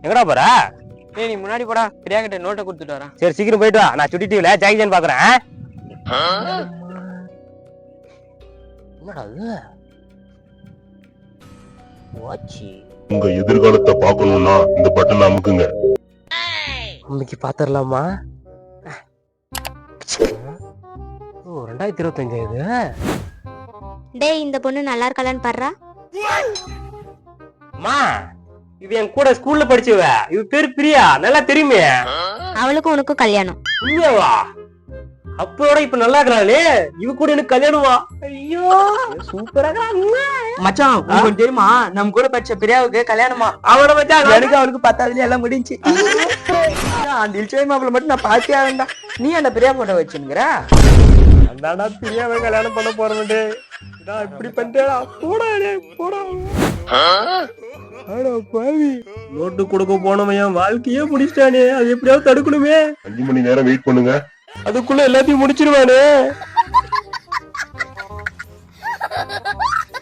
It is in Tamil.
எங்கடா போற? ஏய் நீ முன்னாடி போடா, பிரியா கிட்ட நோட்டை கொடுத்துட்டு வரேன். சரி சீக்கிரம் போயிட்டு வா. நான் சுட்டி டிவில ஜாக்கி சான் பாக்குறேன். என்னடா இது? வாட்சி. உங்க எதிர்காலத்தை பார்க்கணும்னா இந்த பட்டன் அமுக்குங்க. இன்னைக்கு பாத்துடலாமா? 2025 இது. டேய் இந்த பொண்ணு நல்லா இருக்கலான்னு பாடுறா. அம்மா, இது என் கூட ஸ்கூல்ல படிச்சவ. இது பேரு பிரியா, நல்லா தெரியுமே. அவளுக்கும் உனக்கும் கல்யாணம். உண்மையாவா? அப்போட இப்ப நல்லா இருக்கிறாளே, இவ கூட எனக்கு கல்யாணமா? ஐயோ சூப்பரா மச்சான் உங்களுக்கு தெரியுமா, நம்ம கூட படிச்ச பிரியாவுக்கு கல்யாணமா? அவன மச்சான். எனக்கு அவளுக்கு 10ஆவதுல எல்லாம் முடிஞ்சு. அந்த இல்ச்சை மாப்பிள்ள மட்டும் நான் பார்த்தே ஆவேண்டா. நீ அந்த பிரியா போட்டோ வச்சுங்கிற? அந்தாடா பிரியாவை கல்யாணம் பண்ண போறேன்டே. நான் இப்படி பண்ணிட்டேடா. போடா டேய் போடா. அட பாவி, நோட்டு கொடுக்க போனவன் வாழ்க்கையே முடிச்சிட்டானே. அது எப்படியாவது தடுக்கணுமே. 5 மணி நேரம் வெயிட் பண்ணுங்க. அதுக்குள்ள எல்லாத்தையும் முடிச்சிருவானே.